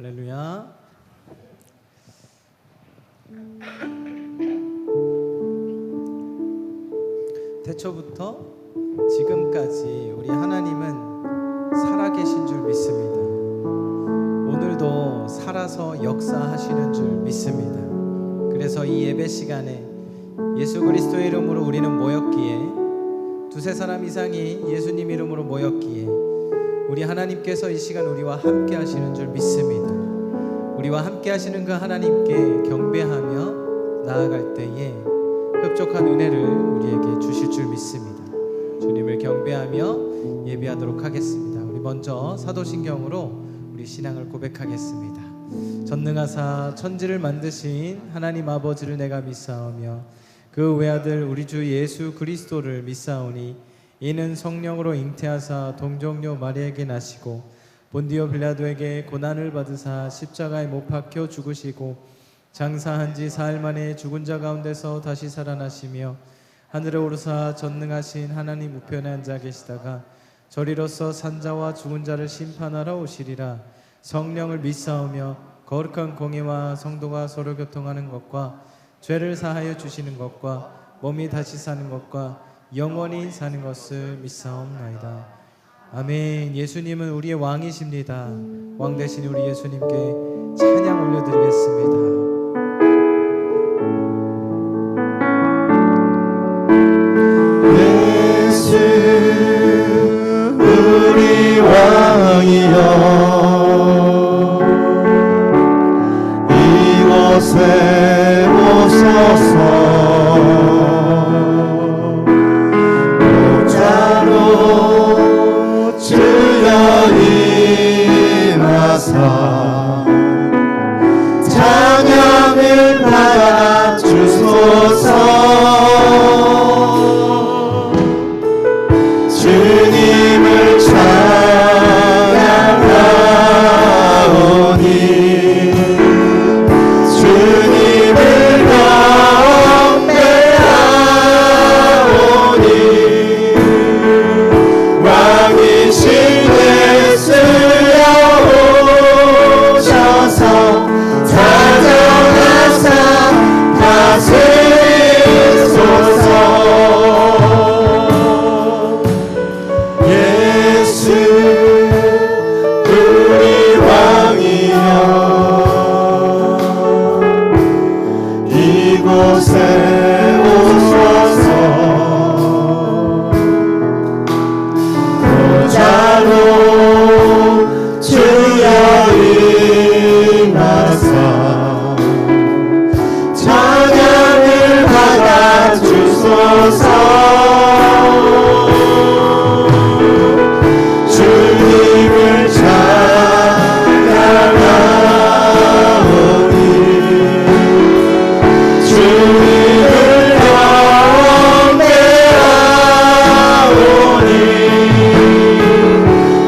할렐루야. 태초부터 지금까지 우리 하나님은 살아계신 줄 믿습니다. 오늘도 살아서 역사하시는 줄 믿습니다. 그래서 이 예배 시간에 예수 그리스도의 이름으로 우리는 모였기에, 두세 사람 이상이 예수님 이름으로 모였기에 우리 하나님께서 이 시간 우리와 함께 하시는 줄 믿습니다. 우리와 함께 하시는 그 하나님께 경배하며 나아갈 때에 흡족한 은혜를 우리에게 주실 줄 믿습니다. 주님을 경배하며 예배하도록 하겠습니다. 우리 먼저 사도신경으로 우리 신앙을 고백하겠습니다. 전능하사 천지를 만드신 하나님 아버지를 내가 믿사오며 그 외아들 우리 주 예수 그리스도를 믿사오니 이는 성령으로 잉태하사 동정녀 마리아에게 나시고 본디오 빌라도에게 고난을 받으사 십자가에 못 박혀 죽으시고 장사한 지 사흘 만에 죽은 자 가운데서 다시 살아나시며 하늘에 오르사 전능하신 하나님 우편에 앉아 계시다가 저리로서 산자와 죽은 자를 심판하러 오시리라. 성령을 믿사오며 거룩한 공예와 성도가 서로 교통하는 것과 죄를 사하여 주시는 것과 몸이 다시 사는 것과 영원히 사는 것을 믿사옵나이다. 아멘. 예수님은 우리의 왕이십니다. 왕 대신 우리 예수님께 찬양 올려드리겠습니다. 예수 우리 왕이여 이곳에 오소서. 찬양을 받아 주소서. 주님을 찬양하오니 주님을 경배하오니 왕이신 예수여 오셔서 다스리소서. 이곳에 오소서. 보좌로 주여 임하사 찬양을 받아 주소서. 주님을 찬양하오니 주님을 경배하오니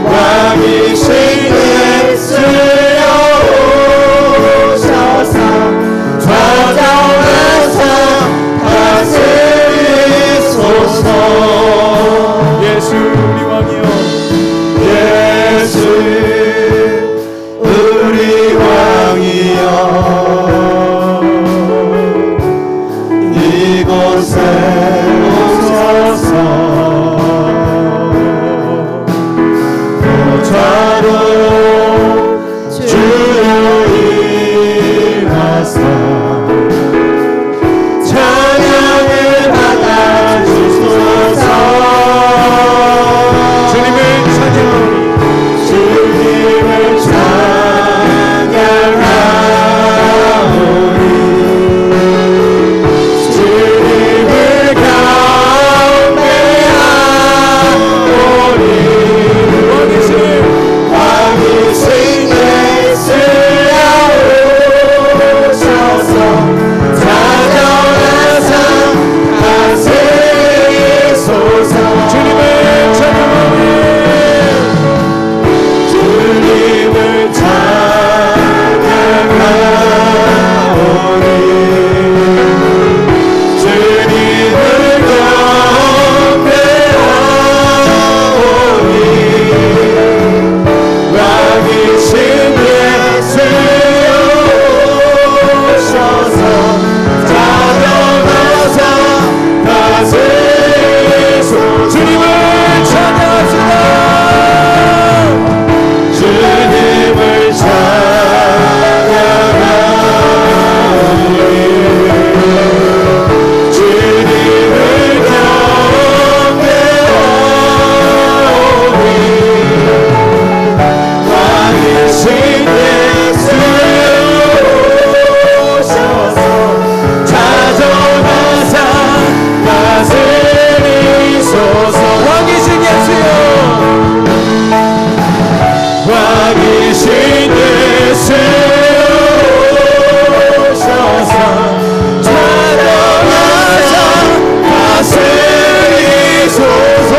왕이신 예수여 오셔서 찾아와서 다스리소서. 예수 우리 왕이여, 예수 우리 왕이여, 이곳에 오소서. 보좌로 주여 임하사 찬양을 받아 주소서. 주님을 찬양하오니 주님을 찬양하오니 주님을 경배하오니 왕이신 예수여 오셔서 찾아와서 다스리소서. 주님을 찬양하오니 주님을 찬양하오니 주님을 경배하오니 왕이신 예수여 오셔서 찾아와서 다스리소서. 주님을 찬양합시다. 주님을 찬양하오니 주님을 경배하오니 왕이신 예수여 오셔서 찾아와서 다스리소서. 왕이신 예수여, 왕이신 예수 오셔서 찾아와서 다스리소서.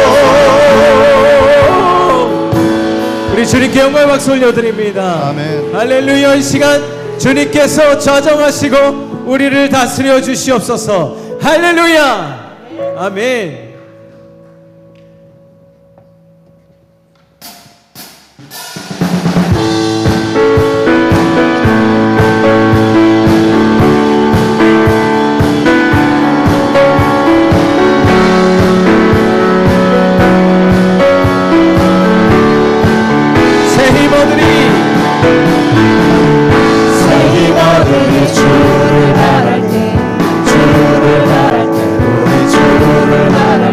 우리 주님께 영광의 박수 올려드립니다. 아멘. 할렐루야. 이 시간 주님께서 좌정하시고 우리를 다스려 주시옵소서. 할렐루야. 아멘. 새 힘 얻으리 주를 바랄 때 우리 주를 바랄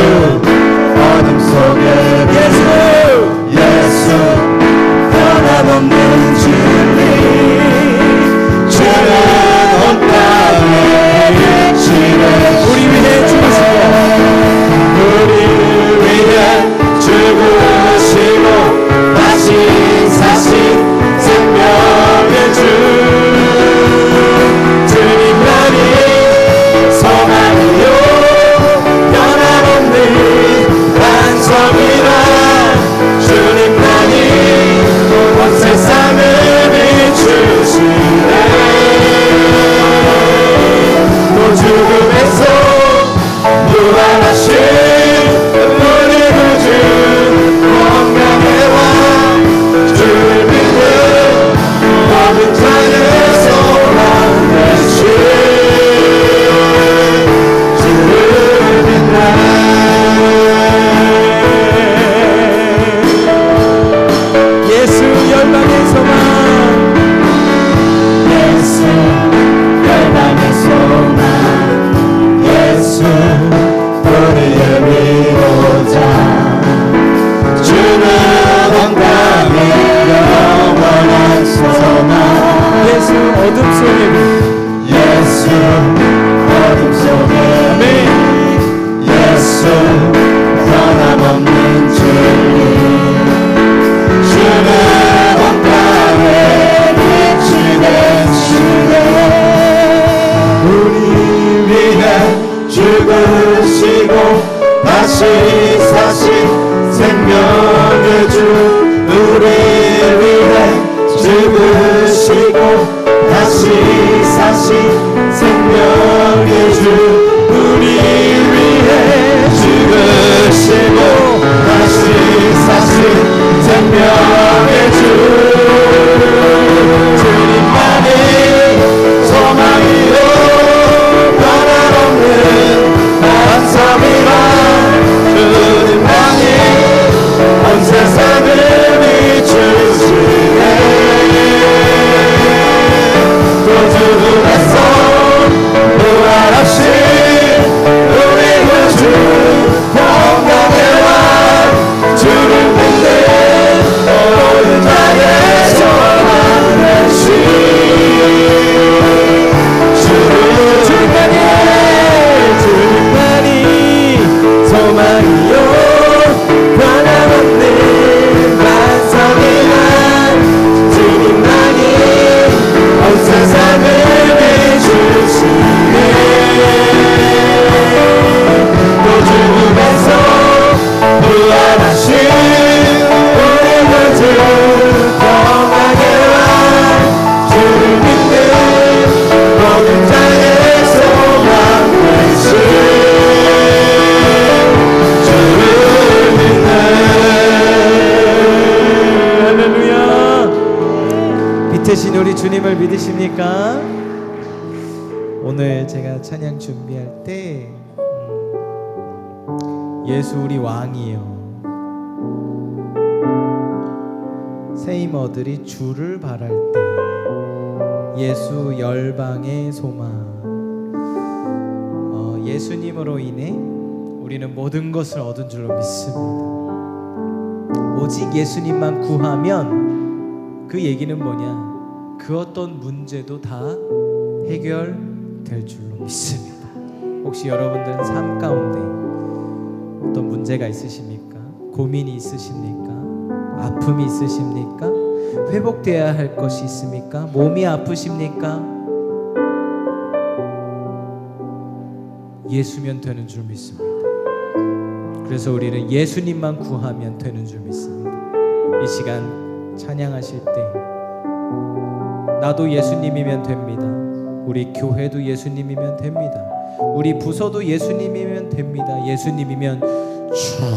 어둠 속에 예수 변함없는 진리 주는 온 땅에 빛이네 우리 위해 죽으시고 우리 위해 죽으시고 다시 사신 생명의 주 주님만이 소망이요 변함없는 반석이라 주님만이 온 세상을 비추시네 또 죽음에서 부활하신 우리 구주 건강의 왕 주를 믿는 모든 자의 소망 되신 주를 믿네 예수 열방의 소망 예수 열방의 소망 예수 우리의 위로자 주는 온 땅에 영원한 소망 예수 어둠 속에 예수 어둠 속에 예수 변함없는 진리 주는 온 땅에 빛이 되시네 우리 위해 죽으시고 다시 사신 생명의 주 우리 위해 죽으시고 다시 사신 생명의 주 우리 위해 죽으시고 다시 사신 생명의 주 주님만이 소망이요 변함없는 반석이라 주님만이 온 세상을 비추시네 또 죽음에서 부활하신 우리 구주 건강의 왕 주를 믿는 모든 자의 소망 되신 주님만이 소망이요 변함없는 반석이라 주님만이 온 세상을 비추시네 또 죽음에서 부활하신 우리 구주 건강의 왕 주를 믿는 모든 자의 소망 되신 주를 믿네 할렐루야 빛이신 우리 주님을 믿으십니까? 오늘 제가 찬양 준비할 때 예수 우리 왕이요 세이머들이 주를 바랄 때 예수 열방의 소망 예수님으로 인해 우리는 모든 것을 얻은 줄로 믿습니다. 오직 예수님만 구하면 그 얘기는 뭐냐? 그 어떤 문제도 다 해결될 줄로 믿습니다. 혹시 여러분들은 삶 가운데 어떤 문제가 있으십니까? 고민이 있으십니까? 아픔이 있으십니까? 회복되어야 할 것이 있습니까? 몸이 아프십니까? 예수면 되는 줄 믿습니다. 그래서 우리는 예수님만 구하면 되는 줄 믿습니다. 이 시간 찬양하실 때 나도 예수님이면 됩니다. 우리 교회도 예수님이면 됩니다. 우리 부서도 예수님이면 됩니다. 예수님이면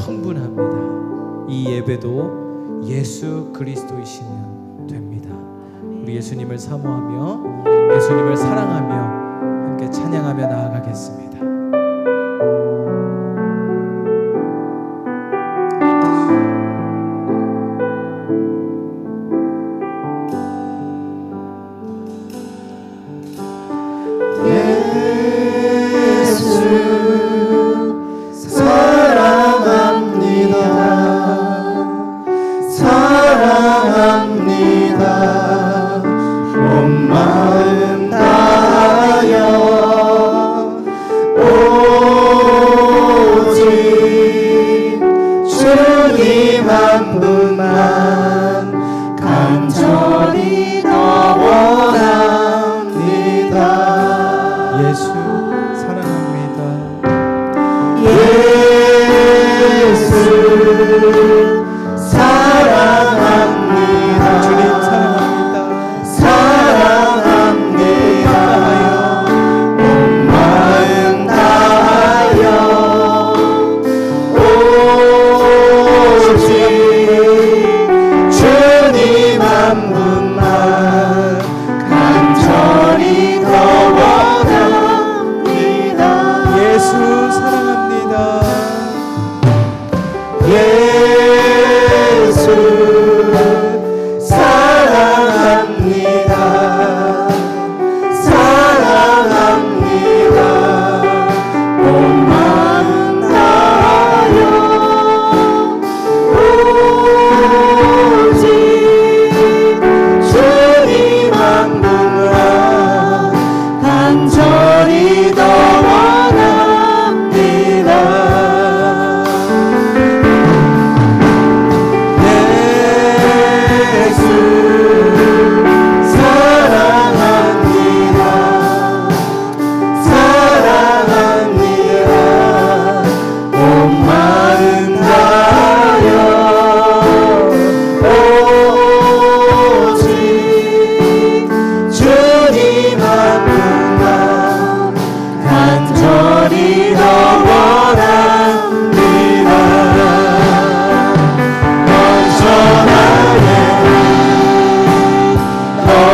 충분합니다. 이 예배도 예수 그리스도이시면 됩니다. 우리 예수님을 사모하며 예수님을 사랑하며 함께 찬양하며 나아가겠습니다. 사랑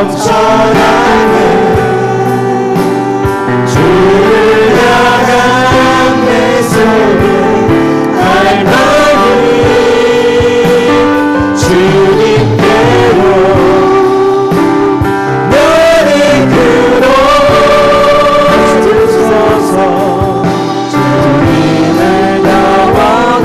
넘쳐나는 주를 향한 내 속에 갈망이 주님께로 너를 끌어주소서. 주님을 더 원한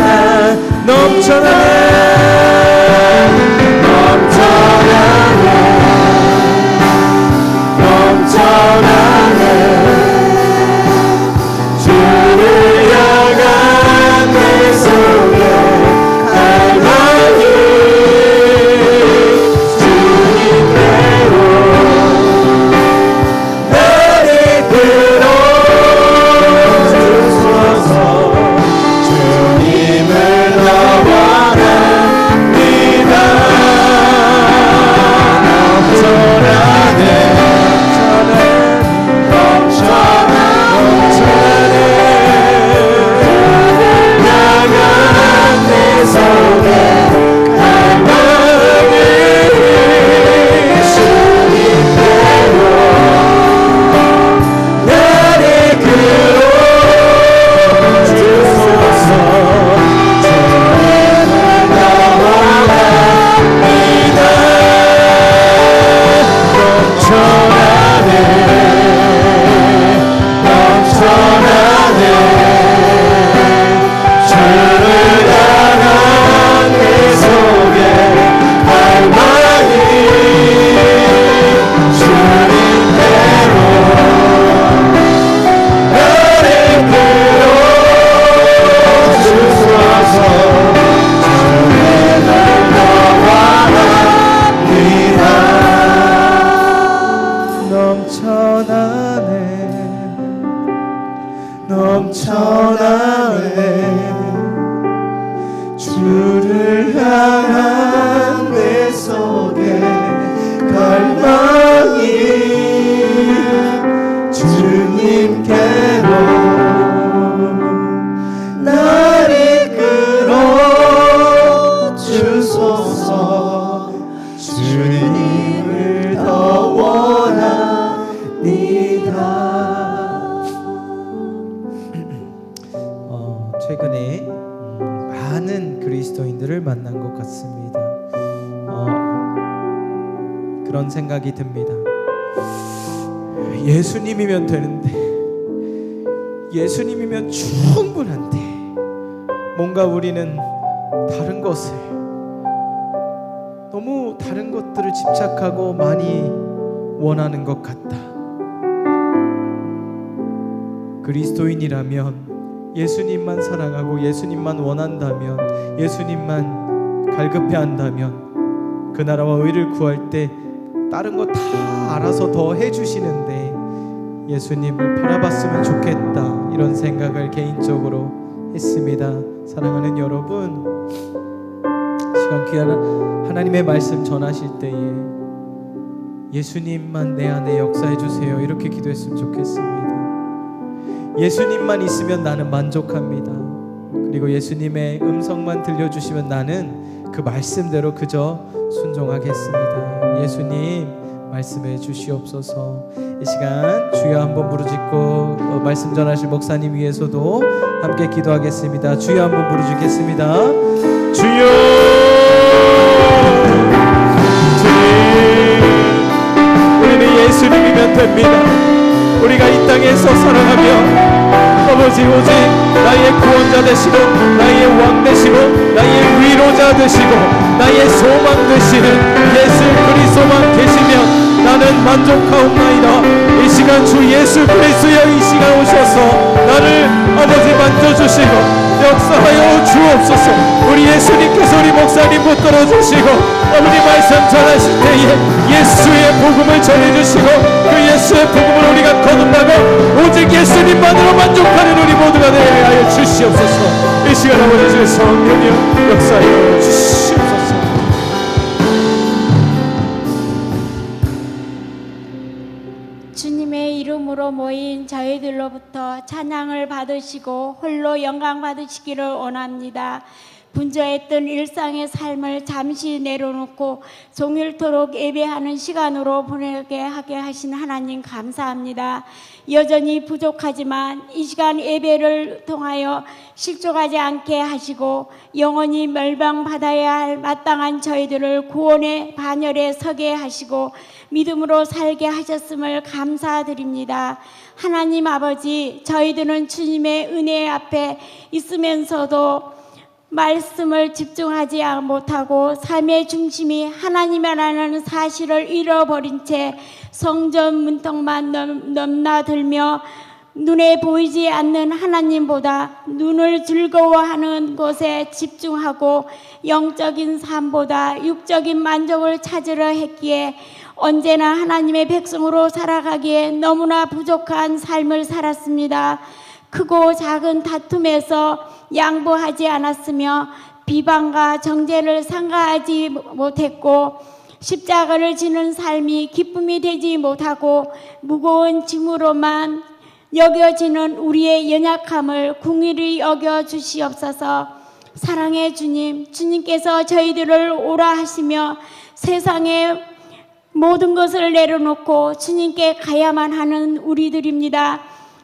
넘쳐나는 주를 향한 내 속에 갈망이 주님께로 나를 끌어주소서. 주님을 더 원합니다. 넘쳐나네 주를 향한 내 속에 갈망이 주님께로 나를 끌어주소서. 주님을 더 원합니다. 최근에 많은 그리스도인들을 만난 것 같습니다. 그런 생각이 듭니다. 예수님이면 되는데, 예수님이면 충분한데, 뭔가 우리는 다른 것을, 너무 다른 것들을 집착하고 많이 원하는 것 같다. 그리스도인이라면 예수님만 사랑하고 예수님만 원한다면, 예수님만 갈급해한다면 그 나라와 의를 구할 때 다른 거 다 알아서 더 해주시는데 예수님을 바라봤으면 좋겠다, 이런 생각을 개인적으로 했습니다. 사랑하는 여러분, 시간 귀한 하나님의 말씀 전하실 때에 예수님만 내 안에 역사해 주세요, 이렇게 기도했으면 좋겠습니다. 예수님만 있으면 나는 만족합니다. 그리고 예수님의 음성만 들려주시면 나는 그 말씀대로 그저 순종하겠습니다. 예수님 말씀해 주시옵소서. 이 시간 주여 한번 부르짖고 말씀 전하실 목사님 위해서도 함께 기도하겠습니다. 주여 한번 부르짖겠습니다. 주여, 우리는 예수님이면 됩니다. 우리가 이 땅에서 살아가며 아버지 오직 나의 구원자 되시고 나의 왕 되시고 나의 위로자 되시고 나의 소망 되시는 예수 그리스도만 계시면 나는 만족하옵나이다. 이 시간 주 예수 그리스도여 이 시간 오셔서 나를 아버지 만져주시고 역사하여 주옵소서. 우리 예수님께서 우리 목사님 붙들어 주시고 아버지 말씀 전하실 때에 예수의 복음을 전해주시고 그 예수의 복음을 우리가 거듭나고 오직 예수님만으로 만족하는 우리 모두가 되게 하여 주시옵소서. 이 시간 아버지 주의 성령이여 역사하여 주시옵소서. 주님의 이름으로 모인 저희들로부터 찬양을 받으시고 홀로 영광 받으시기를 원합니다. 분주했던 일상의 삶을 잠시 내려놓고 종일토록 예배하는 시간으로 보내게 하게 하신 하나님 감사합니다. 여전히 부족하지만 이 시간 예배를 통하여 실족하지 않게 하시고 영원히 멸망받아야 할 마땅한 저희들을 구원의 반열에 서게 하시고 믿음으로 살게 하셨음을 감사드립니다. 하나님 아버지, 저희들은 주님의 은혜 앞에 있으면서도 말씀을 집중하지 못하고 삶의 중심이 하나님이라는 사실을 잃어버린 채 성전 문턱만 넘나들며 눈에 보이지 않는 하나님보다 눈을 즐거워하는 곳에 집중하고 영적인 삶보다 육적인 만족을 찾으려 했기에 언제나 하나님의 백성으로 살아가기에 너무나 부족한 삶을 살았습니다. 크고 작은 다툼에서 양보하지 않았으며 비방과 정죄를 삼가하지 못했고 십자가를 지는 삶이 기쁨이 되지 못하고 무거운 짐으로만 여겨지는 우리의 연약함을 긍휼히 여겨 주시옵소서. 사랑의 주님, 주님께서 저희들을 오라 하시며 세상의 모든 것을 내려놓고 주님께 가야만 하는 우리들입니다.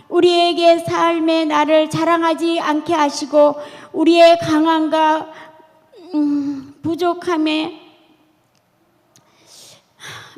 우리에게 삶의 나를 자랑하지 않게 하시고 우리의 강함과 부족함에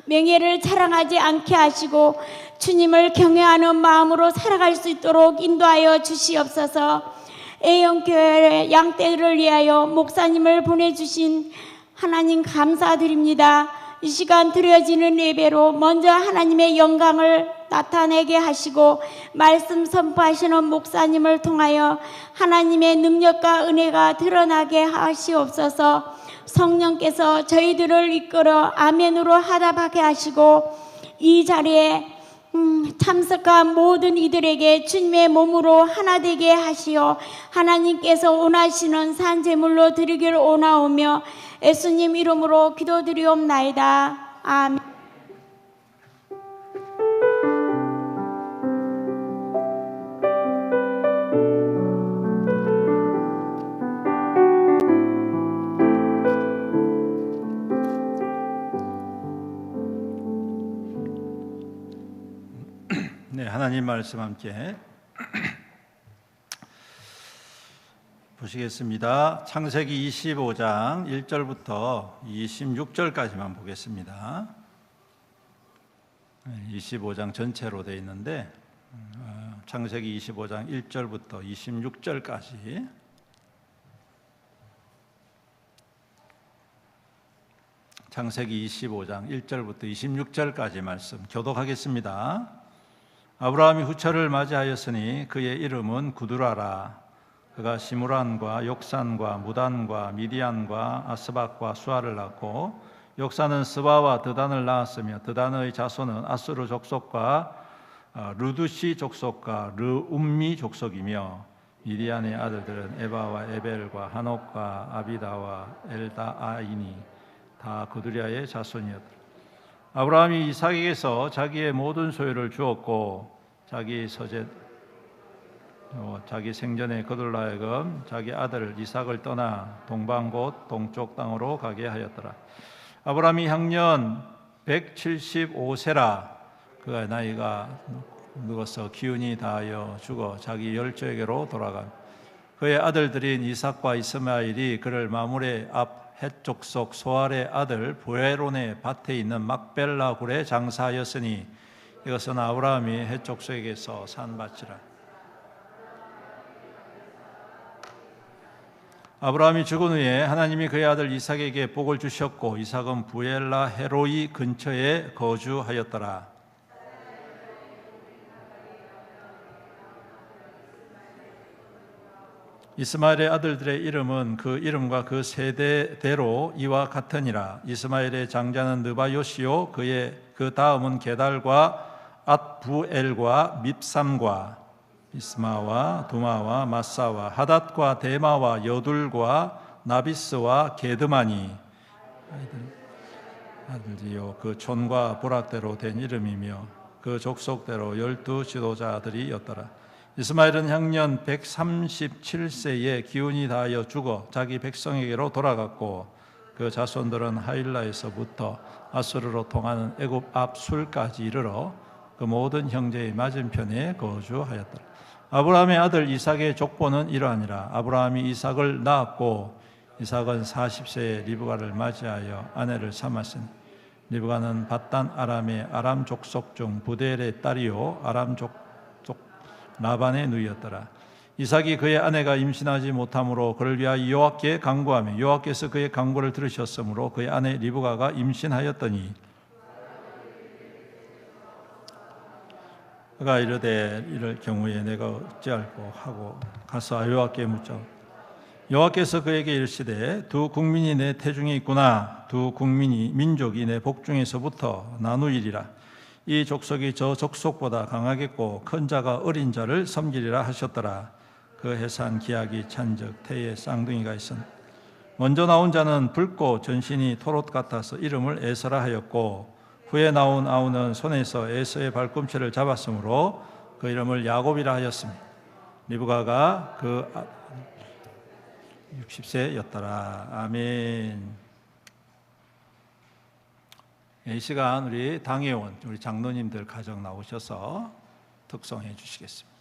명예를 자랑하지 않게 하시고 주님을 경외하는 마음으로 살아갈 수 있도록 인도하여 주시옵소서. 애영교회 양떼를 위하여 목사님을 보내주신 하나님 감사드립니다. 이 시간 드려지는 예배로 먼저 하나님의 영광을 나타내게 하시고 말씀 선포하시는 목사님을 통하여 하나님의 능력과 은혜가 드러나게 하시옵소서. 성령께서 저희들을 이끌어 아멘으로 하답하게 하시고 이 자리에 참석한 모든 이들에게 주님의 몸으로 하나 되게 하시어 하나님께서 원하시는 산제물로 드리길 원하오며 예수님 이름으로 기도드리옵나이다. 아멘. 네, 하나님 말씀 함께 보시겠습니다. 창세기 25장 1절부터 26절까지만 보겠습니다. 25장 전체로 되어 있는데 창세기 25장 1절부터 26절까지 창세기 25장 1절부터 26절까지 말씀 교독하겠습니다. 아브라함이 후처를 맞이하였으니 그의 이름은 구두라라. 그가 시므란과 욕산과 무단과 미디안과 아스박과 수아를 낳고 욕산은 스바와 드단을 낳았으며 드단의 자손은 아수르 족속과 루두시 족속과 르움미 족속이며 미디안의 아들들은 에바와 에벨과 한옥과 아비다와 엘다아이니 다 구두랴의 자손이었다. 아브라함이 이삭에게서 자기의 모든 소유를 주었고 자기 생전에 그들로 하여금 자기 아들 이삭을 떠나 동방 곧 동쪽 땅으로 가게 하였더라. 아브라함이 향년 175세라. 그가 나이가 늙어서 기운이 다하여 죽어 자기 열조에게로 돌아간. 그의 아들들인 이삭과 이스마엘이 그를 마므레 앞 헷 족속 소알의 아들 부에론의 밭에 있는 막벨라 굴에 장사하였으니 이것은 아브라함이 헷 족속에게서 산 밭이라. 아브라함이 죽은 후에 하나님이 그의 아들 이삭에게 복을 주셨고 이삭은 부엘라 헤로이 근처에 거주하였더라. 이스마엘의 아들들의 이름은 그 이름과 그 세대대로 이와 같으니라. 이스마엘의 장자는 느바요시요 그 다음은 게달과 앗부엘과 밉삼과 이스마와 두마와 마사와 하닷과 데마와 여둘과 나비스와 게드마니 아들이요 그 촌과 부락대로 된 이름이며 그 족속대로 12 지도자들이었더라. 이스마엘은 향년 137세에 기운이 다하여 죽어 자기 백성에게로 돌아갔고 그 자손들은 하일라에서부터 아수르로 통하는 애굽 앞술까지 이르러 그 모든 형제의 맞은편에 거주하였더라. 아브라함의 아들 이삭의 족보는 이러하니라. 아브라함이 이삭을 낳았고 이삭은 40세에 리브가를 맞이하여 아내를 삼았으니 리브가는 밧단 아람의 아람 족속 중 부델의 딸이요 아람 족속 라반의 누이였더라. 이삭이 그의 아내가 임신하지 못하므로 그를 위하여 여호와께 간구하며 여호와께서 그의 간구를 들으셨으므로 그의 아내 리브가가 임신하였더니 그가 이르되 이럴 경우에 내가 어찌할꼬 하고 가서 여호와께 묻자. 여호와께서 그에게 이르시되 두 국민이 내 태중에 있구나. 두 국민이 민족이 내 복중에서부터 나누이리라. 이 족속이 저 족속보다 강하겠고 큰 자가 어린 자를 섬기리라 하셨더라. 그 해산 기약이 찬즉 태에 쌍둥이가 있었. 먼저 나온 자는 붉고 전신이 토롯 같아서 이름을 에서라 하였고 후에 나온 아우는 손에서 에서의 발꿈치를 잡았으므로 그 이름을 야곱이라 하였습니다. 리브가가 그 60세였더라. 아멘. 이 시간 우리 당회원, 우리 장로님들 가정 나오셔서 특송해 주시겠습니다.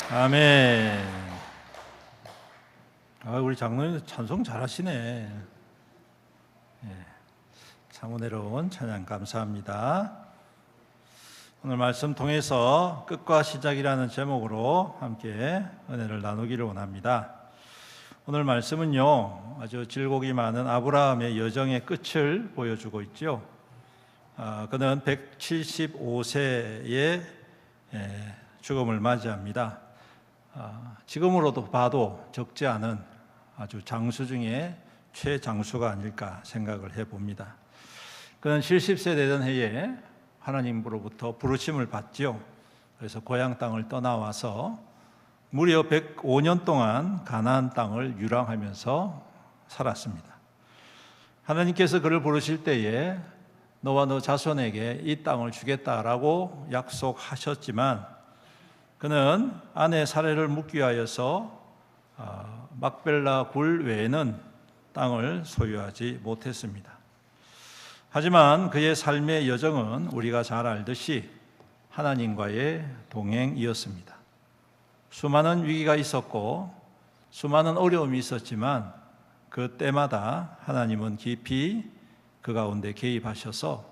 아멘. 우리 장로님 찬송 잘하시네. 참은혜로운 찬양 감사합니다. 오늘 말씀 통해서 끝과 시작이라는 제목으로 함께 은혜를 나누기를 원합니다. 오늘 말씀은요, 아주 질곡이 많은 아브라함의 여정의 끝을 보여주고 있죠. 그는 175세의 죽음을 맞이합니다. 지금으로도 봐도 적지 않은 아주 장수 중에 최장수가 아닐까 생각을 해봅니다. 그는 70세 되던 해에 하나님으로부터 부르심을 받지요. 그래서 고향 땅을 떠나와서 무려 105년 동안 가나안 땅을 유랑하면서 살았습니다. 하나님께서 그를 부르실 때에 너와 너 자손에게 이 땅을 주겠다라고 약속하셨지만 그는 아내 사레를 묻기 위하여서 막벨라 굴 외에는 땅을 소유하지 못했습니다. 하지만 그의 삶의 여정은 우리가 잘 알듯이 하나님과의 동행이었습니다. 수많은 위기가 있었고 수많은 어려움이 있었지만 그 때마다 하나님은 깊이 그 가운데 개입하셔서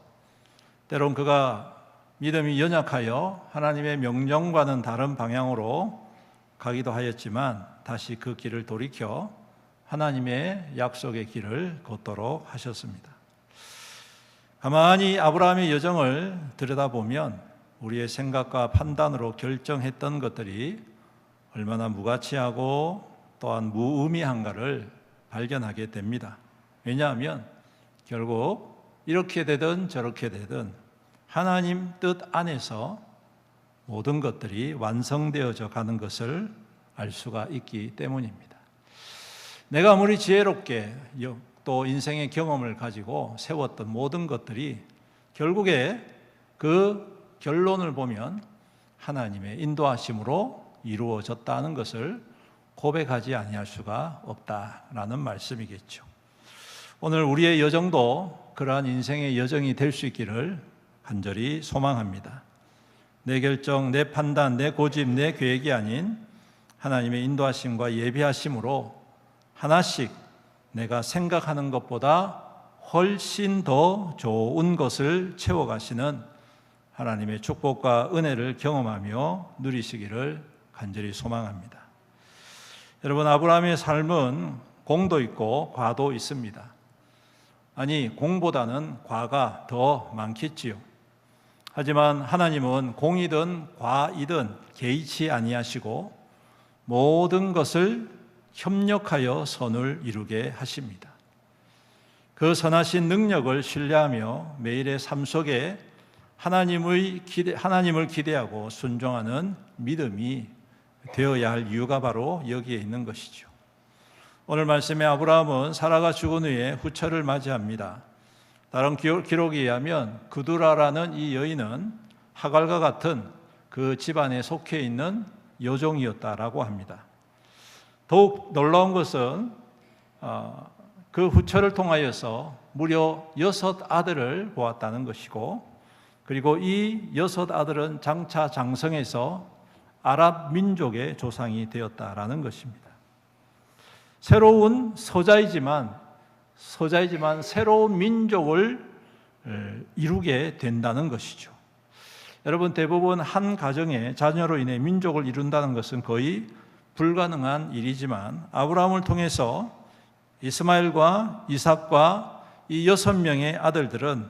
때론 그가 믿음이 연약하여 하나님의 명령과는 다른 방향으로 가기도 하였지만 다시 그 길을 돌이켜 하나님의 약속의 길을 걷도록 하셨습니다. 가만히 아브라함의 여정을 들여다보면 우리의 생각과 판단으로 결정했던 것들이 얼마나 무가치하고 또한 무의미한가를 발견하게 됩니다. 왜냐하면 결국 이렇게 되든 저렇게 되든 하나님 뜻 안에서 모든 것들이 완성되어져 가는 것을 알 수가 있기 때문입니다. 내가 아무리 지혜롭게 또 인생의 경험을 가지고 세웠던 모든 것들이 결국에 그 결론을 보면 하나님의 인도하심으로 이루어졌다는 것을 고백하지 아니할 수가 없다라는 말씀이겠죠. 오늘 우리의 여정도 그러한 인생의 여정이 될 수 있기를 간절히 소망합니다. 내 결정, 내 판단, 내 고집, 내 계획이 아닌 하나님의 인도하심과 예비하심으로 하나씩 내가 생각하는 것보다 훨씬 더 좋은 것을 채워가시는 하나님의 축복과 은혜를 경험하며 누리시기를 간절히 소망합니다. 여러분, 아브라함의 삶은 공도 있고 과도 있습니다. 아니, 공보다는 과가 더 많겠지요. 하지만 하나님은 공이든 과이든 개의치 아니하시고 모든 것을 협력하여 선을 이루게 하십니다. 그 선하신 능력을 신뢰하며 매일의 삶 속에 하나님을 기대하고 순종하는 믿음이 되어야 할 이유가 바로 여기에 있는 것이죠. 오늘 말씀에 아브라함은 사라가 죽은 후에 후처를 맞이합니다. 다른 기록에 의하면 그두라라는 이 여인은 하갈과 같은 그 집안에 속해 있는 여종이었다라고 합니다. 더욱 놀라운 것은 그 후처를 통하여서 무려 6 아들을 보았다는 것이고, 그리고 이 6 아들은 장차 장성해서 아랍 민족의 조상이 되었다라는 것입니다. 새로운 서자이지만 새로운 민족을 이루게 된다는 것이죠. 여러분, 대부분 한 가정의 자녀로 인해 민족을 이룬다는 것은 거의 불가능한 일이지만 아브라함을 통해서 이스마엘과 이삭과 이 6명의 아들들은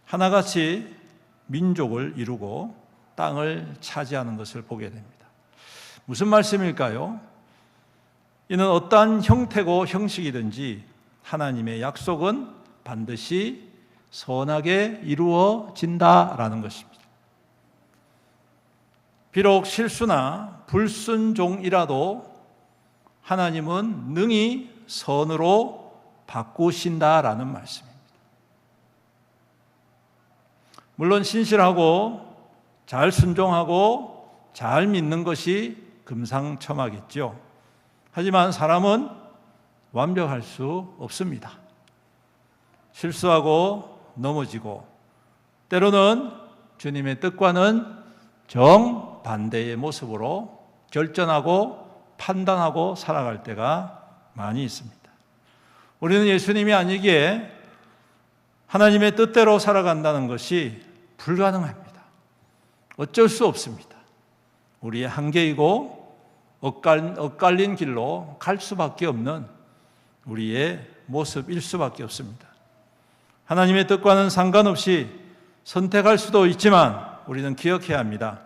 하나같이 민족을 이루고 땅을 차지하는 것을 보게 됩니다. 무슨 말씀일까요? 이는 어떠한 형태고 형식이든지 하나님의 약속은 반드시 선하게 이루어진다라는 것입니다. 비록 실수나 불순종이라도 하나님은 능히 선으로 바꾸신다라는 말씀입니다. 물론 신실하고 잘 순종하고 잘 믿는 것이 금상첨화겠죠. 하지만 사람은 완벽할 수 없습니다. 실수하고 넘어지고 때로는 주님의 뜻과는 정반대의 모습으로 결정하고 판단하고 살아갈 때가 많이 있습니다. 우리는 예수님이 아니기에 하나님의 뜻대로 살아간다는 것이 불가능합니다. 어쩔 수 없습니다. 우리의 한계이고 엇갈린 길로 갈 수밖에 없는 우리의 모습일 수밖에 없습니다. 하나님의 뜻과는 상관없이 선택할 수도 있지만 우리는 기억해야 합니다.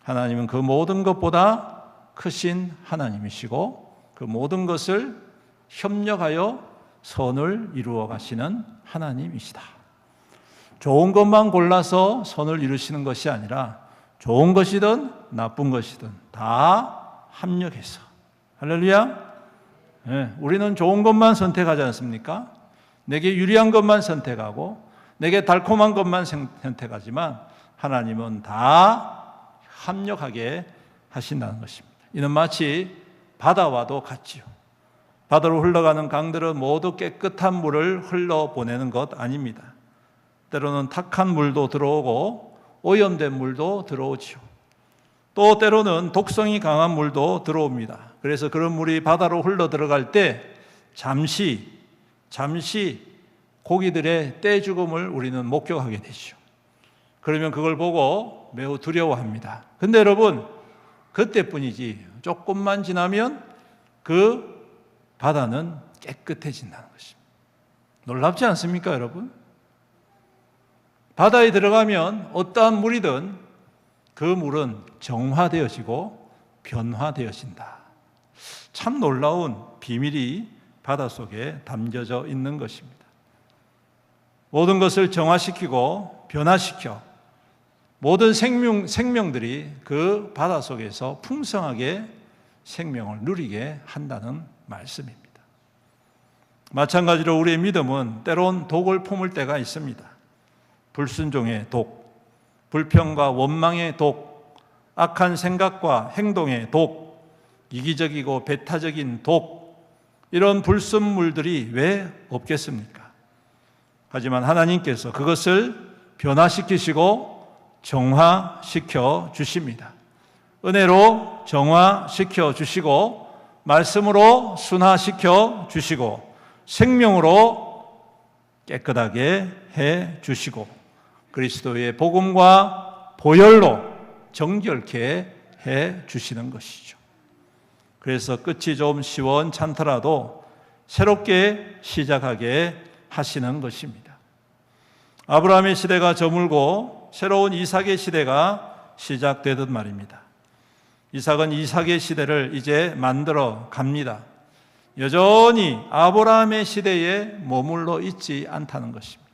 하나님은 그 모든 것보다 크신 하나님이시고 그 모든 것을 협력하여 선을 이루어 가시는 하나님이시다. 좋은 것만 골라서 선을 이루시는 것이 아니라 좋은 것이든 나쁜 것이든 다 합력해서, 할렐루야. 네, 우리는 좋은 것만 선택하지 않습니까? 내게 유리한 것만 선택하고 내게 달콤한 것만 선택하지만 하나님은 다 합력하게 하신다는 것입니다. 이는 마치 바다와도 같지요. 바다로 흘러가는 강들은 모두 깨끗한 물을 흘러보내는 것 아닙니다. 때로는 탁한 물도 들어오고 오염된 물도 들어오지요. 또 때로는 독성이 강한 물도 들어옵니다. 그래서 그런 물이 바다로 흘러 들어갈 때 잠시 고기들의 떼 죽음을 우리는 목격하게 되죠. 그러면 그걸 보고 매우 두려워합니다. 근데 여러분, 그때뿐이지 조금만 지나면 그 바다는 깨끗해진다는 것입니다. 놀랍지 않습니까, 여러분? 바다에 들어가면 어떠한 물이든 그 물은 정화되어지고 변화되어진다. 참 놀라운 비밀이 바다 속에 담겨져 있는 것입니다. 모든 것을 정화시키고 변화시켜 모든 생명들이 그 바다 속에서 풍성하게 생명을 누리게 한다는 말씀입니다. 마찬가지로 우리의 믿음은 때론 독을 품을 때가 있습니다. 불순종의 독, 불평과 원망의 독, 악한 생각과 행동의 독, 이기적이고 배타적인 독, 이런 불순물들이 왜 없겠습니까? 하지만 하나님께서 그것을 변화시키시고 정화시켜 주십니다. 은혜로 정화시켜 주시고 말씀으로 순화시켜 주시고 생명으로 깨끗하게 해 주시고 그리스도의 복음과 보혈로 정결케 해 주시는 것이죠. 그래서 끝이 좀 시원찮더라도 새롭게 시작하게 하시는 것입니다. 아브라함의 시대가 저물고 새로운 이삭의 시대가 시작되듯 말입니다. 이삭은 이삭의 시대를 이제 만들어 갑니다. 여전히 아브라함의 시대에 머물러 있지 않다는 것입니다.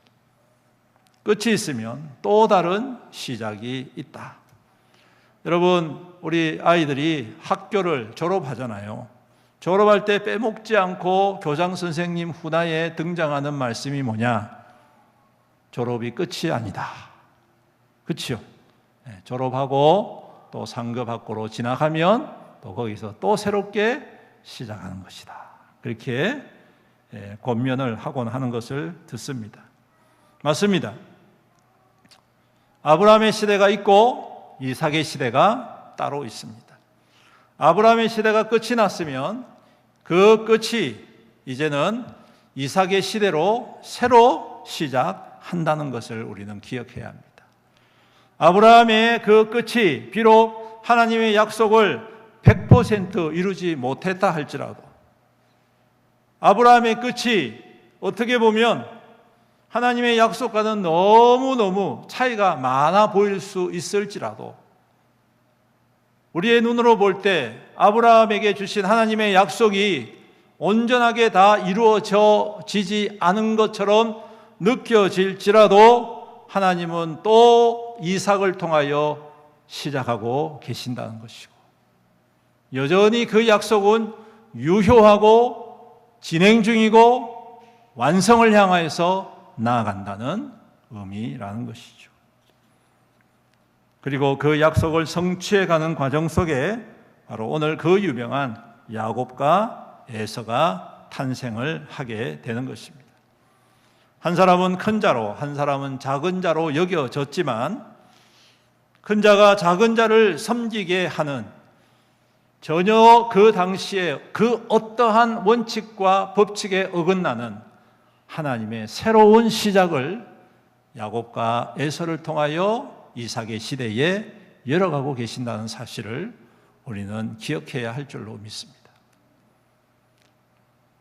끝이 있으면 또 다른 시작이 있다. 여러분, 우리 아이들이 학교를 졸업하잖아요. 졸업할 때 빼먹지 않고 교장 선생님 훈화에 등장하는 말씀이 뭐냐? 졸업이 끝이 아니다. 그렇죠? 네, 졸업하고 또 상급학교로 지나가면 또 거기서 또 새롭게 시작하는 것이다. 그렇게 권면을 하곤 하는 것을 듣습니다. 맞습니다. 아브라함의 시대가 있고 이삭의 시대가 따로 있습니다. 아브라함의 시대가 끝이 났으면 그 끝이 이제는 이삭의 시대로 새로 시작한다는 것을 우리는 기억해야 합니다. 아브라함의 그 끝이 비록 하나님의 약속을 100% 이루지 못했다 할지라도 아브라함의 끝이 어떻게 보면 하나님의 약속과는 너무너무 차이가 많아 보일 수 있을지라도 우리의 눈으로 볼 때 아브라함에게 주신 하나님의 약속이 온전하게 다 이루어지지 않은 것처럼 느껴질지라도 하나님은 또 이삭을 통하여 시작하고 계신다는 것이고 여전히 그 약속은 유효하고 진행 중이고 완성을 향하여서 나아간다는 의미라는 것이죠. 그리고 그 약속을 성취해가는 과정 속에 바로 오늘 그 유명한 야곱과 에서가 탄생을 하게 되는 것입니다. 한 사람은 큰 자로, 한 사람은 작은 자로 여겨졌지만 큰 자가 작은 자를 섬기게 하는 전혀 그 당시에 그 어떠한 원칙과 법칙에 어긋나는 하나님의 새로운 시작을 야곱과 에서를 통하여 이삭의 시대에 열어가고 계신다는 사실을 우리는 기억해야 할 줄로 믿습니다.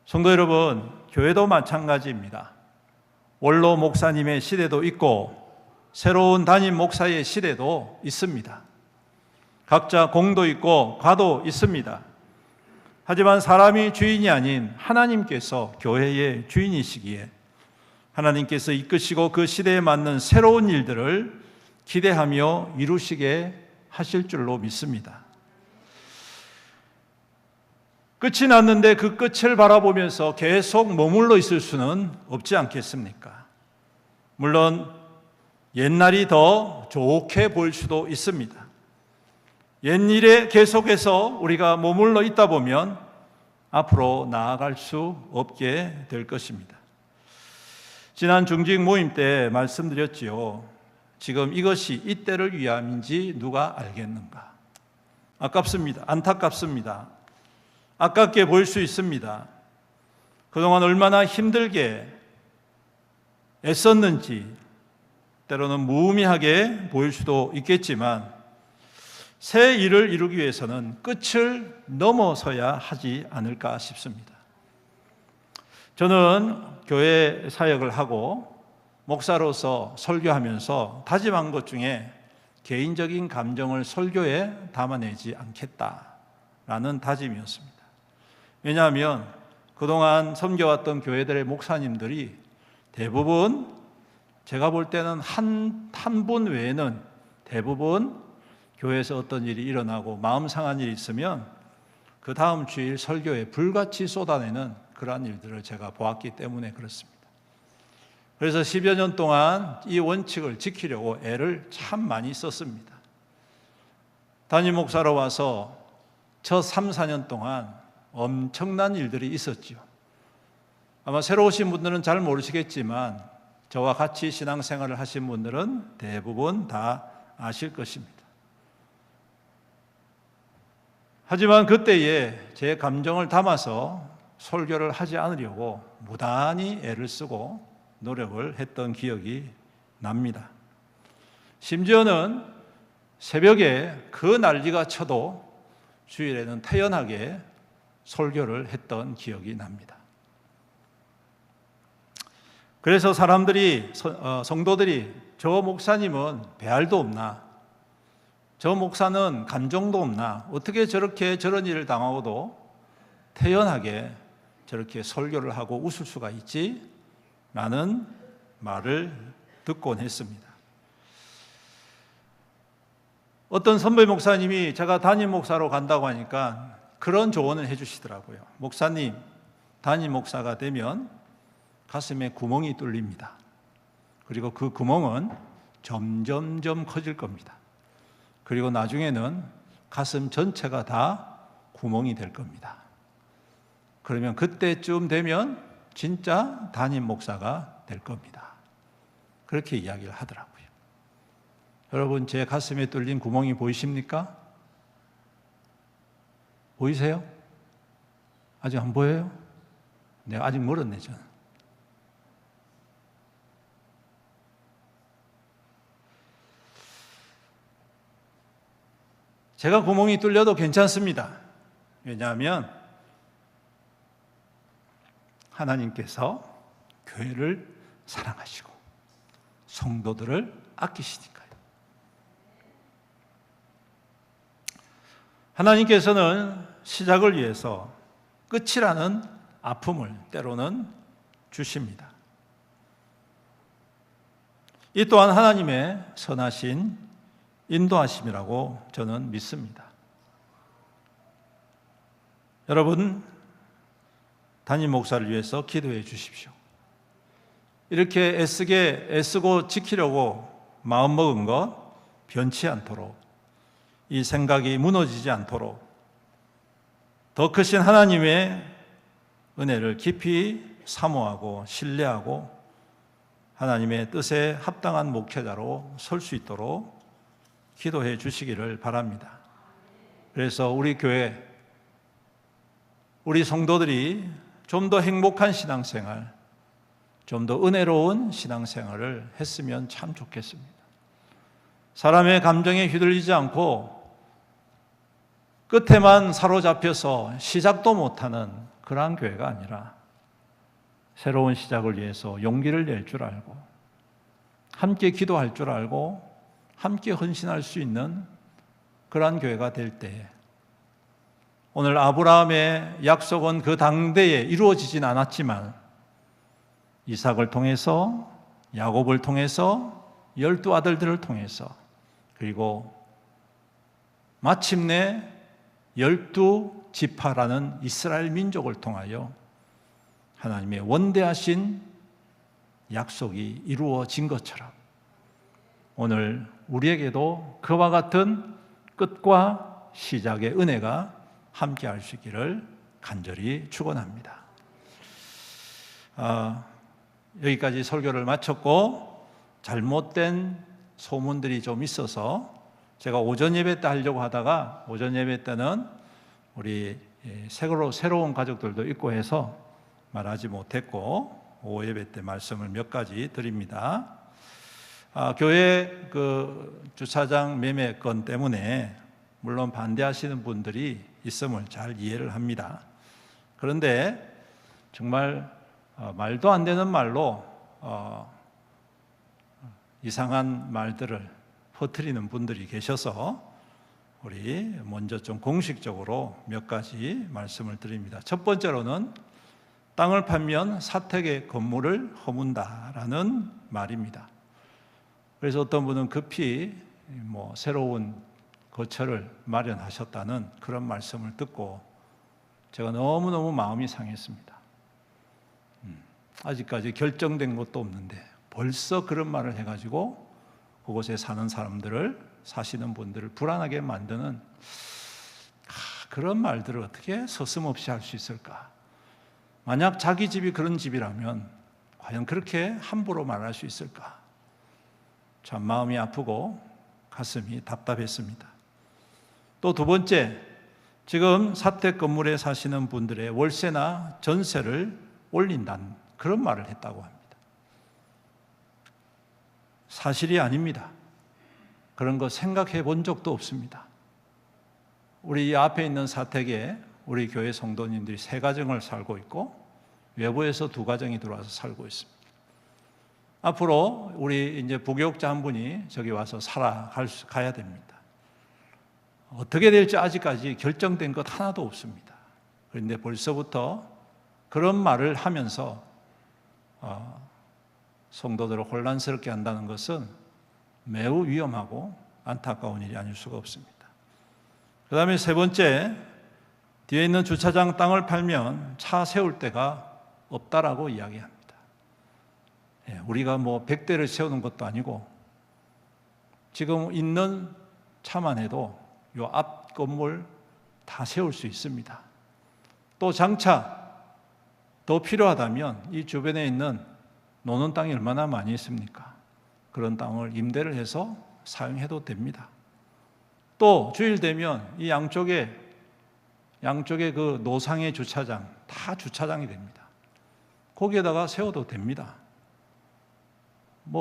성도 여러분, 교회도 마찬가지입니다. 원로 목사님의 시대도 있고 새로운 담임 목사의 시대도 있습니다. 각자 공도 있고 과도 있습니다. 하지만 사람이 주인이 아닌 하나님께서 교회의 주인이시기에 하나님께서 이끄시고 그 시대에 맞는 새로운 일들을 기대하며 이루시게 하실 줄로 믿습니다. 끝이 났는데 그 끝을 바라보면서 계속 머물러 있을 수는 없지 않겠습니까? 물론 옛날이 더 좋게 보일 수도 있습니다. 옛일에 계속해서 우리가 머물러 있다 보면 앞으로 나아갈 수 없게 될 것입니다. 지난 중직 모임 때 말씀드렸지요. 지금 이것이 이때를 위함인지 누가 알겠는가? 아깝습니다. 안타깝습니다. 아깝게 보일 수 있습니다. 그동안 얼마나 힘들게 애썼는지 때로는 무의미하게 보일 수도 있겠지만 새 일을 이루기 위해서는 끝을 넘어서야 하지 않을까 싶습니다. 저는 교회 사역을 하고 목사로서 설교하면서 다짐한 것 중에 개인적인 감정을 설교에 담아내지 않겠다라는 다짐이었습니다. 왜냐하면 그동안 섬겨왔던 교회들의 목사님들이 대부분 제가 볼 때는 한 분 외에는 대부분 교회에서 어떤 일이 일어나고 마음 상한 일이 있으면 그 다음 주일 설교에 불같이 쏟아내는 그러한 일들을 제가 보았기 때문에 그렇습니다. 그래서 10여 년 동안 이 원칙을 지키려고 애를 참 많이 썼습니다. 담임 목사로 와서 첫 3, 4년 동안 엄청난 일들이 있었죠. 아마 새로 오신 분들은 잘 모르시겠지만 저와 같이 신앙생활을 하신 분들은 대부분 다 아실 것입니다. 하지만 그때에 제 감정을 담아서 설교를 하지 않으려고 무단히 애를 쓰고 노력을 했던 기억이 납니다. 심지어는 새벽에 그 난리가 쳐도 주일에는 태연하게 설교를 했던 기억이 납니다. 그래서 사람들이, 성도들이 저 목사님은 배알도 없나? 저 목사는 감정도 없나? 어떻게 저렇게 저런 일을 당하고도 태연하게 저렇게 설교를 하고 웃을 수가 있지? 라는 말을 듣곤 했습니다. 어떤 선배 목사님이 제가 담임 목사로 간다고 하니까 그런 조언을 해주시더라고요. 목사님, 담임 목사가 되면 가슴에 구멍이 뚫립니다. 그리고 그 구멍은 점점점 커질 겁니다. 그리고 나중에는 가슴 전체가 다 구멍이 될 겁니다. 그러면 그때쯤 되면 진짜 담임 목사가 될 겁니다. 그렇게 이야기를 하더라고요. 여러분, 제 가슴에 뚫린 구멍이 보이십니까? 보이세요? 아직 안 보여요? 내가 아직 멀었네, 저는. 제가 구멍이 뚫려도 괜찮습니다. 왜냐하면 하나님께서 교회를 사랑하시고 성도들을 아끼시니까요. 하나님께서는 시작을 위해서 끝이라는 아픔을 때로는 주십니다. 이 또한 하나님의 선하신 인도하심이라고 저는 믿습니다. 여러분, 담임 목사를 위해서 기도해 주십시오. 이렇게 애쓰고 지키려고 마음먹은 것 변치 않도록, 이 생각이 무너지지 않도록 더 크신 하나님의 은혜를 깊이 사모하고 신뢰하고 하나님의 뜻에 합당한 목회자로 설 수 있도록 기도해 주시기를 바랍니다. 그래서 우리 교회, 우리 성도들이 좀 더 행복한 신앙생활, 좀 더 은혜로운 신앙생활을 했으면 참 좋겠습니다. 사람의 감정에 휘둘리지 않고 끝에만 사로잡혀서 시작도 못하는 그러한 교회가 아니라 새로운 시작을 위해서 용기를 낼 줄 알고 함께 기도할 줄 알고 함께 헌신할 수 있는 그러한 교회가 될 때에 오늘 아브라함의 약속은 그 당대에 이루어지진 않았지만 이삭을 통해서 야곱을 통해서 12 아들들을 통해서 그리고 마침내 12지파라는 이스라엘 민족을 통하여 하나님의 원대하신 약속이 이루어진 것처럼 오늘 우리에게도 그와 같은 끝과 시작의 은혜가 함께 할 수 있기를 간절히 축원합니다. 여기까지 설교를 마쳤고 잘못된 소문들이 좀 있어서 제가 오전 예배 때 하려고 하다가 오전 예배 때는 우리 새로운 가족들도 있고 해서 말하지 못했고 오후 예배 때 말씀을 몇 가지 드립니다. 교회 그 주차장 매매 건 때문에 물론 반대하시는 분들이 있음을 잘 이해를 합니다. 그런데 정말 말도 안 되는 말로 이상한 말들을 퍼뜨리는 분들이 계셔서 우리 먼저 좀 공식적으로 몇 가지 말씀을 드립니다. 첫 번째로는 땅을 팔면 사택의 건물을 허문다라는 말입니다. 그래서 어떤 분은 급히 새로운 거처를 마련하셨다는 그런 말씀을 듣고 제가 너무너무 마음이 상했습니다. 아직까지 결정된 것도 없는데 벌써 그런 말을 해가지고 그곳에 사는 사람들을, 사시는 분들을 불안하게 만드는 그런 말들을 어떻게 서슴없이 할 수 있을까? 만약 자기 집이 그런 집이라면 과연 그렇게 함부로 말할 수 있을까? 참 마음이 아프고 가슴이 답답했습니다. 또 두 번째, 지금 사택 건물에 사시는 분들의 월세나 전세를 올린다는 그런 말을 했다고 합니다. 사실이 아닙니다. 그런 거 생각해 본 적도 없습니다. 우리 이 앞에 있는 사택에 우리 교회 성도님들이 3가정을 살고 있고 외부에서 2가정이 들어와서 살고 있습니다. 앞으로 우리 이제 부교육자 한 분이 저기 와서 가야 됩니다. 어떻게 될지 아직까지 결정된 것 하나도 없습니다. 그런데 벌써부터 그런 말을 하면서 성도들을 혼란스럽게 한다는 것은 매우 위험하고 안타까운 일이 아닐 수가 없습니다. 그 다음에 세 번째, 뒤에 있는 주차장 땅을 팔면 차 세울 데가 없다라고 이야기합니다. 우리가 100대를 세우는 것도 아니고 지금 있는 차만 해도 이 앞 건물 다 세울 수 있습니다. 또 장차 더 필요하다면 이 주변에 있는 노는 땅이 얼마나 많이 있습니까? 그런 땅을 임대를 해서 사용해도 됩니다. 또 주일 되면 이 양쪽에 그 노상의 주차장 다 주차장이 됩니다. 거기에다가 세워도 됩니다.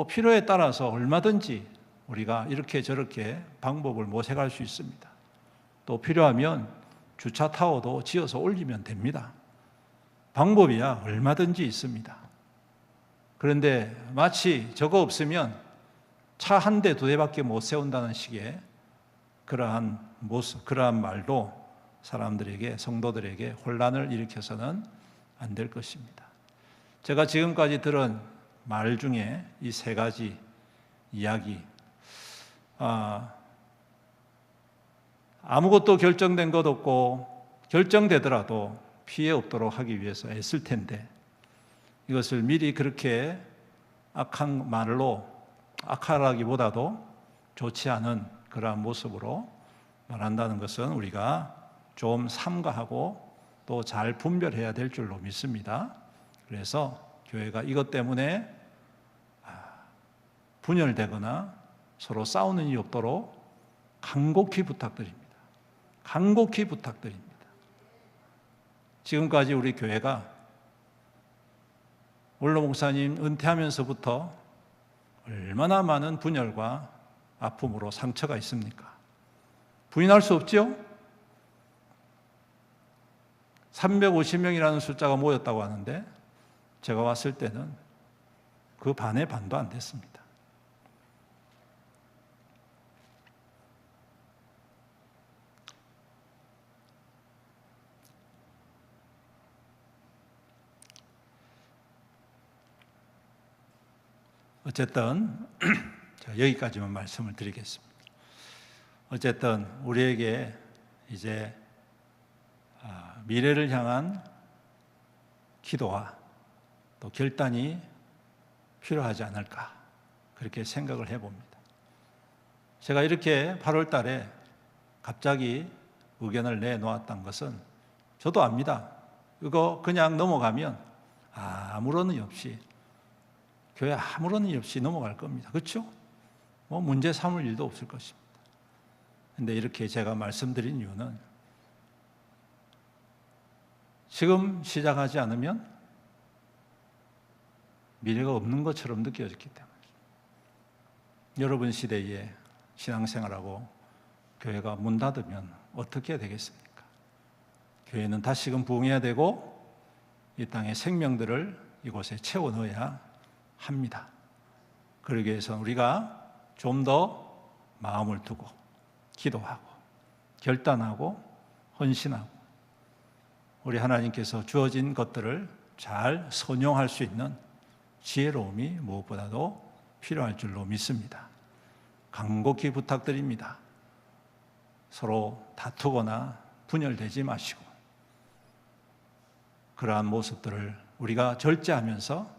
필요에 따라서 얼마든지 우리가 이렇게 저렇게 방법을 모색할 수 있습니다. 또 필요하면 주차 타워도 지어서 올리면 됩니다. 방법이야 얼마든지 있습니다. 그런데 마치 저거 없으면 차 1대, 2대밖에 못 세운다는 식의 그러한 모습, 그러한 말도 사람들에게, 성도들에게 혼란을 일으켜서는 안 될 것입니다. 제가 지금까지 들은 말 중에 이 3가지 이야기, 아무것도 결정된 것 없고 결정되더라도 피해 없도록 하기 위해서 애쓸 텐데 이것을 미리 그렇게 악한 말로, 악하라기보다도 좋지 않은 그러한 모습으로 말한다는 것은 우리가 좀 삼가하고 또 잘 분별해야 될 줄로 믿습니다. 그래서 교회가 이것 때문에 분열되거나 서로 싸우는 일이 없도록 간곡히 부탁드립니다. 간곡히 부탁드립니다. 지금까지 우리 교회가 원로 목사님 은퇴하면서부터 얼마나 많은 분열과 아픔으로 상처가 있습니까? 부인할 수 없죠? 350명이라는 숫자가 모였다고 하는데 제가 왔을 때는 그 반의 반도 안 됐습니다. 어쨌든 제가 여기까지만 말씀을 드리겠습니다. 어쨌든 우리에게 이제 미래를 향한 기도와 또 결단이 필요하지 않을까 그렇게 생각을 해봅니다. 제가 이렇게 8월 달에 갑자기 의견을 내놓았던 것은 저도 압니다. 이거 그냥 넘어가면 아무런 의 없이 교회 아무런 일 없이 넘어갈 겁니다. 그렇죠? 뭐 문제 삼을 일도 없을 것입니다. 그런데 이렇게 제가 말씀드린 이유는 지금 시작하지 않으면 미래가 없는 것처럼 느껴졌기 때문에 여러분 시대에 신앙생활하고 교회가 문 닫으면 어떻게 해야 되겠습니까? 교회는 다시금 부흥해야 되고 이 땅의 생명들을 이곳에 채워 넣어야 합니다. 그러기 위해서 우리가 좀 더 마음을 두고 기도하고 결단하고 헌신하고 우리 하나님께서 주어진 것들을 잘 선용할 수 있는 지혜로움이 무엇보다도 필요할 줄로 믿습니다. 간곡히 부탁드립니다. 서로 다투거나 분열되지 마시고 그러한 모습들을 우리가 절제하면서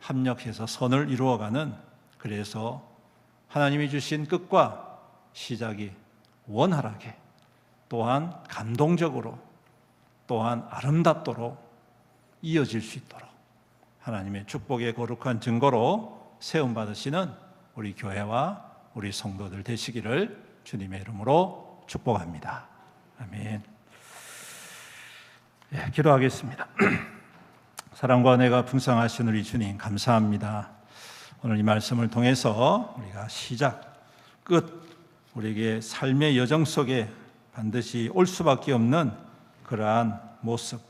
합력해서 선을 이루어가는, 그래서 하나님이 주신 끝과 시작이 원활하게 또한 감동적으로 또한 아름답도록 이어질 수 있도록 하나님의 축복의 거룩한 증거로 세움받으시는 우리 교회와 우리 성도들 되시기를 주님의 이름으로 축복합니다. 아멘. 기도하겠습니다. 사랑과 은혜가 풍성하신 우리 주님 감사합니다. 오늘 이 말씀을 통해서 우리가 시작, 끝, 우리에게 삶의 여정 속에 반드시 올 수밖에 없는 그러한 모습,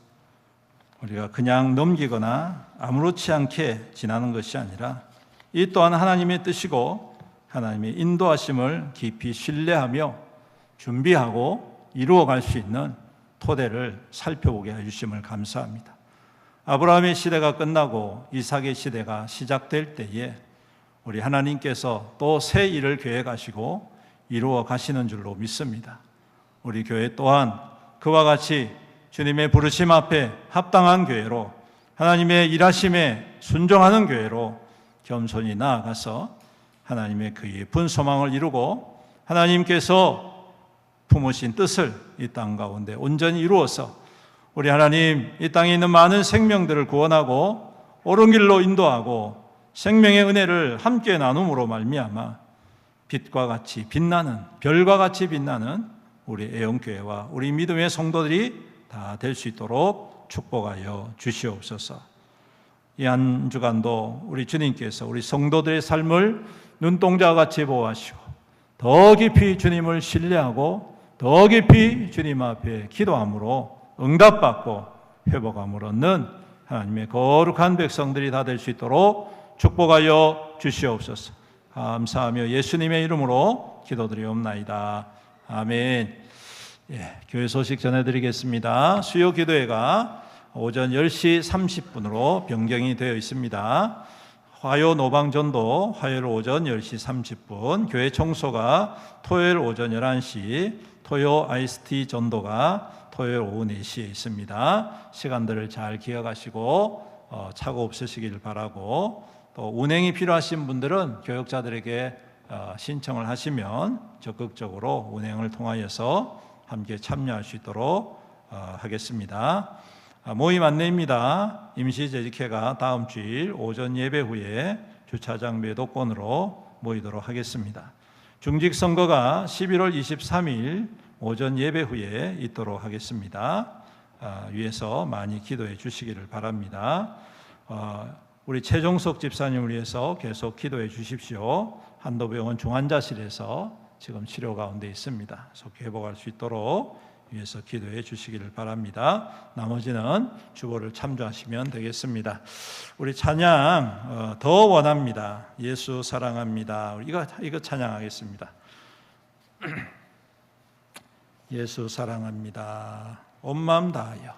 우리가 그냥 넘기거나 아무렇지 않게 지나는 것이 아니라 이 또한 하나님의 뜻이고 하나님의 인도하심을 깊이 신뢰하며 준비하고 이루어갈 수 있는 토대를 살펴보게 해주심을 감사합니다. 아브라함의 시대가 끝나고 이삭의 시대가 시작될 때에 우리 하나님께서 또 새 일을 계획하시고 이루어 가시는 줄로 믿습니다. 우리 교회 또한 그와 같이 주님의 부르심 앞에 합당한 교회로, 하나님의 일하심에 순종하는 교회로 겸손히 나아가서 하나님의 그 예쁜 소망을 이루고 하나님께서 품으신 뜻을 이 땅 가운데 온전히 이루어서 우리 하나님 이 땅에 있는 많은 생명들을 구원하고 옳은 길로 인도하고 생명의 은혜를 함께 나눔으로 말미암아 빛과 같이 빛나는, 별과 같이 빛나는 우리 애영교회와 우리 믿음의 성도들이 다 될 수 있도록 축복하여 주시옵소서. 이 한 주간도 우리 주님께서 우리 성도들의 삶을 눈동자와 같이 보호하시고 더 깊이 주님을 신뢰하고 더 깊이 주님 앞에 기도함으로 응답받고 회복함을 얻는 하나님의 거룩한 백성들이 다 될 수 있도록 축복하여 주시옵소서. 감사하며 예수님의 이름으로 기도드리옵나이다. 아멘. 교회 소식 전해드리겠습니다. 수요 기도회가 오전 10시 30분으로 변경이 되어 있습니다. 화요 노방전도 화요일 오전 10시 30분, 교회 청소가 토요일 오전 11시, 토요 IST 전도가 토요일 오후 4시에 있습니다. 시간들을 잘 기억하시고 착오 없으시길 바라고, 또 운행이 필요하신 분들은 교역자들에게 신청을 하시면 적극적으로 운행을 통하여서 함께 참여할 수 있도록 하겠습니다. 모임 안내입니다. 임시재직회가 다음 주일 오전 예배 후에 주차장 매도권으로 모이도록 하겠습니다. 중직선거가 11월 23일 오전 예배 후에 있도록 하겠습니다. 위해서 많이 기도해 주시기를 바랍니다. 우리 최종석 집사님을 위해서 계속 기도해 주십시오. 한도병원 중환자실에서 지금 치료 가운데 있습니다. 속히 회복할 수 있도록 위해서 기도해 주시기를 바랍니다. 나머지는 주보를 참조하시면 되겠습니다. 우리 찬양 더 원합니다. 예수 사랑합니다. 이거 찬양하겠습니다. 예수 사랑합니다. 온 마음 다하여.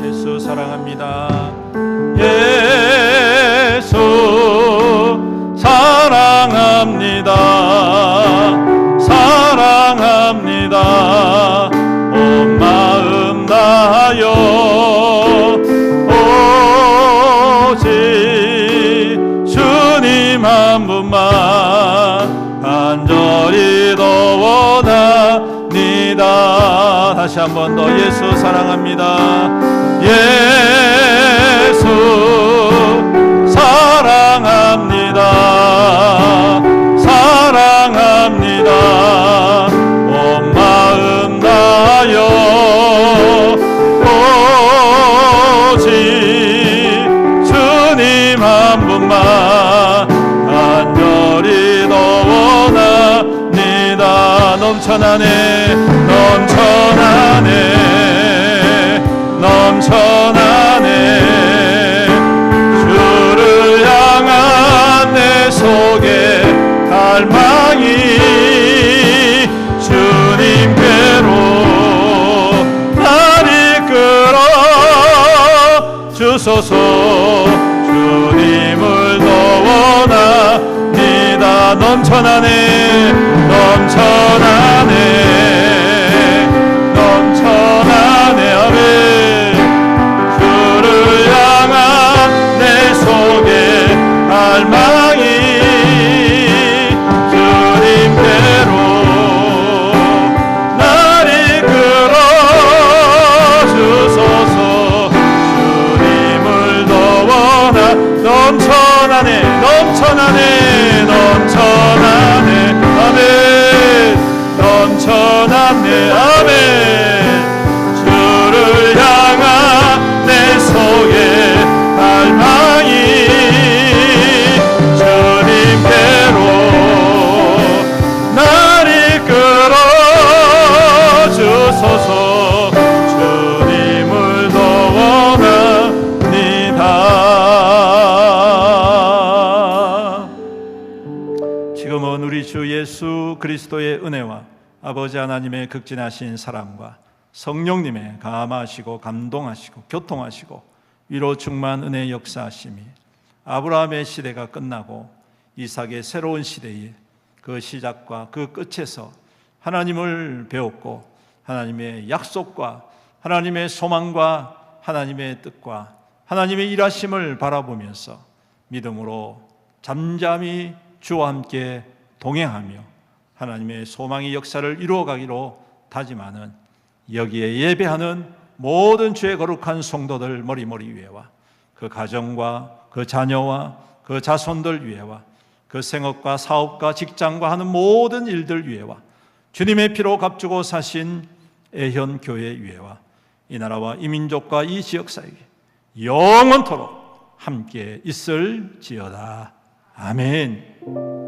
예수 사랑합니다. 예수 사랑합니다. 사랑합니다. 온 마음 다하여 오직 주님 한 분만 간절히 더 원합니다. 다시 한 번 더 예수 사랑합니다. 예수 사랑합니다. 사랑합니다. 온 마음 다하여 오직 주님 한 분만 간절히 더 원합니다. 넘쳐나네 넘쳐나네 넘쳐나네 주를 향한 내 속에 갈망이 주님께로 날 이끌어 주소서. 주님을 더 원합니다. 넘쳐나네 넘쳐나네 넘쳐나네 아멘. 주를 향한 내 속에 갈망이 주님께로 날 이끌어 주소서. 주님을 더 원하 넘쳐나네 넘쳐나네 넘쳐나네 아멘. 넘쳐나네 아멘. 주를 향한 내 속에 갈망이 주님께로 날 이끌어 주소서. 주님을 더 원합니다. 지금은 우리 주 예수 그리스도의 은혜와 아버지 하나님의 극진하신 사랑과 성령님의 감하시고 감동하시고 교통하시고 위로 충만 은혜의 역사하심이 아브라함의 시대가 끝나고 이삭의 새로운 시대에 그 시작과 그 끝에서 하나님을 배웠고 하나님의 약속과 하나님의 소망과 하나님의 뜻과 하나님의 일하심을 바라보면서 믿음으로 잠잠히 주와 함께 동행하며 하나님의 소망의 역사를 이루어가기로 다짐하는 여기에 예배하는 모든 주의 거룩한 성도들 머리머리 위에와 그 가정과 그 자녀와 그 자손들 위에와 그 생업과 사업과 직장과 하는 모든 일들 위에와 주님의 피로 값주고 사신 애현교회 위에와 이 나라와 이 민족과 이 지역사회에 영원토록 함께 있을지어다. 아멘.